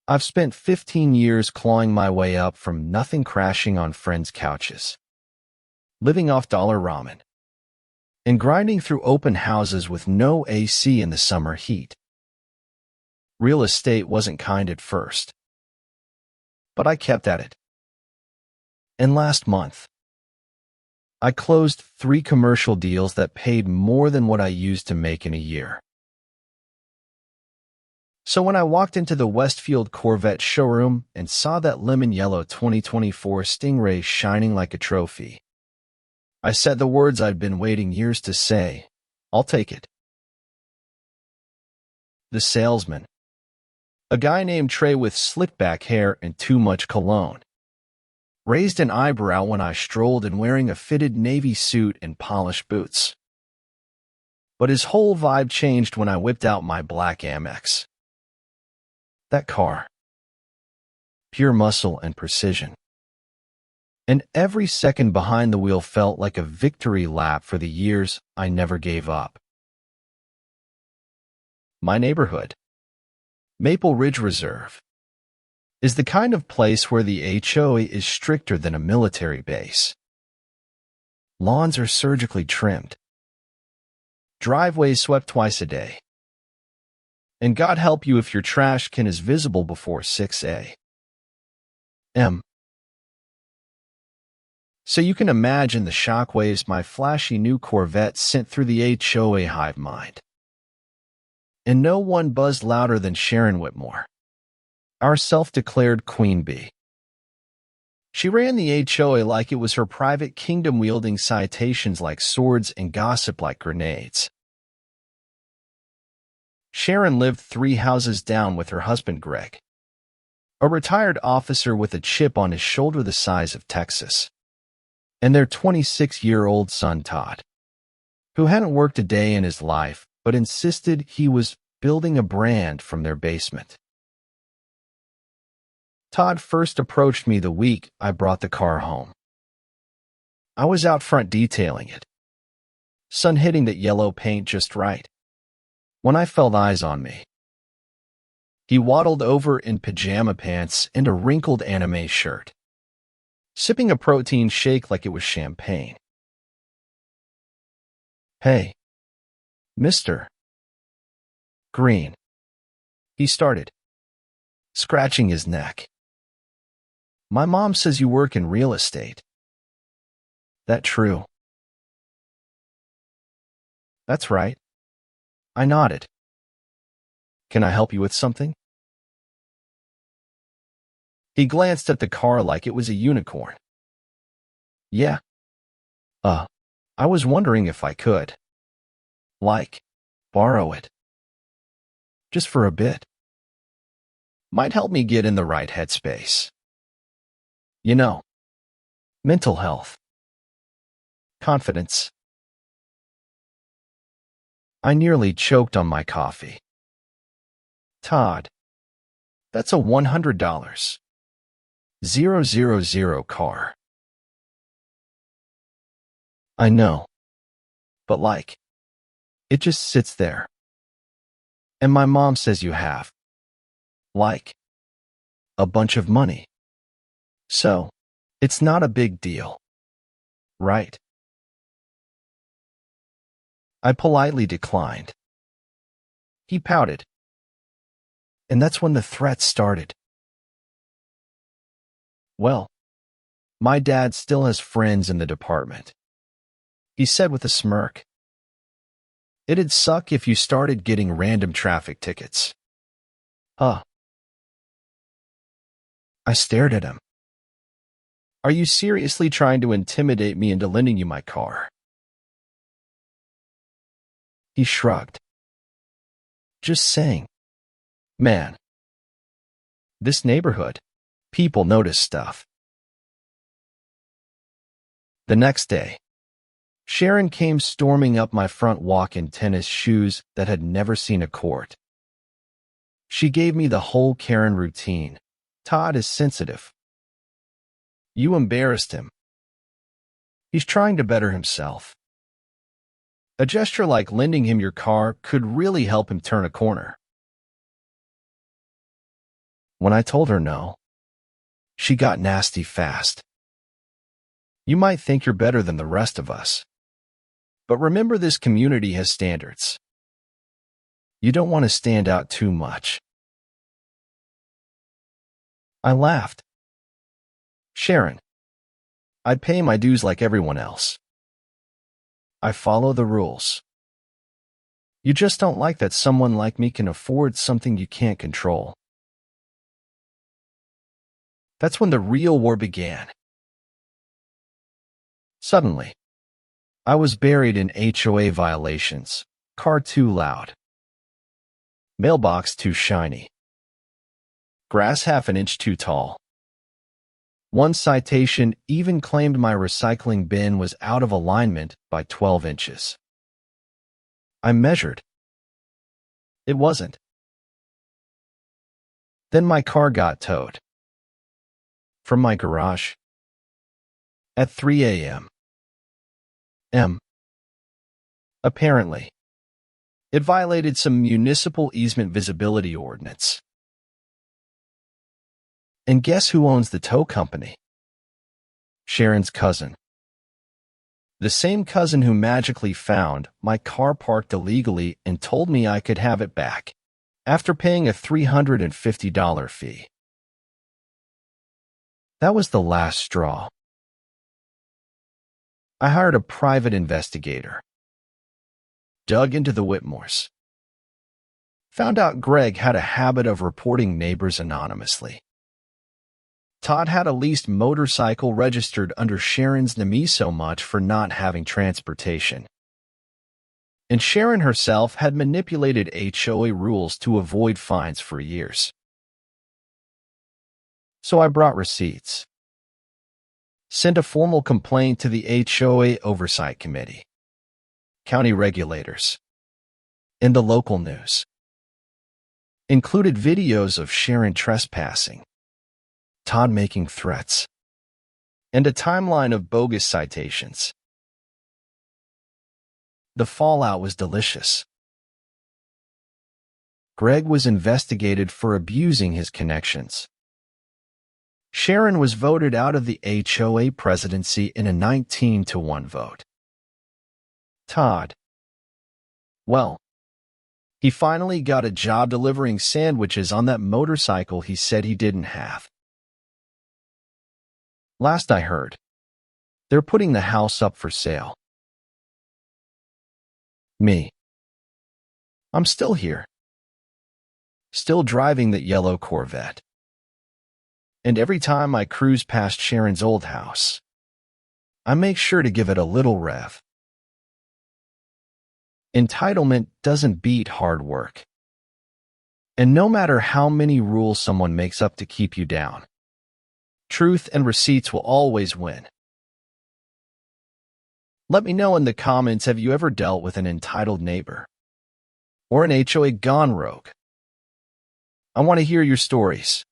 I've spent 15 years clawing my way up from nothing, crashing on friends' couches, living off dollar ramen, and grinding through open houses with no AC in the summer heat. Real estate wasn't kind at first, but I kept at it. And last month, I closed 3 commercial deals that paid more than what I used to make in a year. So when I walked into the Westfield Corvette showroom and saw that lemon yellow 2024 Stingray shining like a trophy, I said the words I'd been waiting years to say: I'll take it. The salesman, a guy named Trey with slicked-back hair and too much cologne, raised an eyebrow when I strolled in wearing a fitted navy suit and polished boots. But his whole vibe changed when I whipped out my black Amex. That car, pure muscle and precision. And every second behind the wheel felt like a victory lap for the years I never gave up. My neighborhood, Maple Ridge Reserve, is the kind of place where the HOA is stricter than a military base. Lawns are surgically trimmed, driveways swept twice a day, and God help you if your trash can is visible before 6 a.m. So you can imagine the shockwaves my flashy new Corvette sent through the HOA hive mind. And no one buzzed louder than Sharon Whitmore, our self-declared queen bee. She ran the HOA like it was her private kingdom, wielding citations like swords and gossip like grenades. Sharon lived 3 houses down with her husband Greg, a retired officer with a chip on his shoulder the size of Texas, and their 26-year-old son Todd, who hadn't worked a day in his life but insisted he was building a brand from their basement. Todd first approached me the week I brought the car home. I was out front detailing it, sun hitting that yellow paint just right, when I felt eyes on me. He waddled over in pajama pants and a wrinkled anime shirt, sipping a protein shake like it was champagne. "Hey, Mr. Green," he started, scratching his neck. "My mom says you work in real estate. That true?" "That's right." I nodded. "Can I help you with something?" He glanced at the car like it was a unicorn. "Yeah. I was wondering if I could, borrow it. Just for a bit. Might help me get in the right headspace. You know, mental health. Confidence." I nearly choked on my coffee. "Todd, that's a $100 000 car." "I know, but it just sits there. And my mom says you have, a bunch of money. So, it's not a big deal, right?" I politely declined. He pouted. And that's when the threats started. "Well, my dad still has friends in the department," he said with a smirk. "It'd suck if you started getting random traffic tickets." "Huh." I stared at him. "Are you seriously trying to intimidate me into lending you my car?" He shrugged. "Just saying. Man, this neighborhood, people notice stuff." The next day, Sharon came storming up my front walk in tennis shoes that had never seen a court. She gave me the whole Karen routine. "Todd is sensitive. You embarrassed him. He's trying to better himself. A gesture like lending him your car could really help him turn a corner." When I told her no, she got nasty fast. You might think you're better than the rest of us, but remember this community has standards. You don't want to stand out too much. I laughed. Sharon, I pay my dues like everyone else. I follow the rules. You just don't like that someone like me can afford something you can't control. That's when the real war began. Suddenly, I was buried in HOA violations, car too loud, mailbox too shiny, grass half an inch too tall. One citation even claimed my recycling bin was out of alignment by 12 inches. I measured. It wasn't. Then my car got towed from my garage at 3 a.m. Apparently, it violated some municipal easement visibility ordinance. And guess who owns the tow company? Sharon's cousin. The same cousin who magically found my car parked illegally and told me I could have it back after paying a $350 fee. That was the last straw. I hired a private investigator, dug into the Whitmores, found out Greg had a habit of reporting neighbors anonymously. Todd had a leased motorcycle registered under Sharon's name so much for not having transportation. And Sharon herself had manipulated HOA rules to avoid fines for years. So I brought receipts, sent a formal complaint to the HOA Oversight Committee, county regulators, and the local news. Included videos of Sharon trespassing, Todd making threats, and a timeline of bogus citations. The fallout was delicious. Greg was investigated for abusing his connections. Sharon was voted out of the HOA presidency in a 19-1 vote. Todd, well, he finally got a job delivering sandwiches on that motorcycle he said he didn't have. Last I heard, they're putting the house up for sale. Me. I'm still here. Still driving that yellow Corvette. And every time I cruise past Sharon's old house, I make sure to give it a little rev. Entitlement doesn't beat hard work. And no matter how many rules someone makes up to keep you down, truth and receipts will always win. Let me know in the comments, have you ever dealt with an entitled neighbor? Or an HOA gone rogue? I want to hear your stories.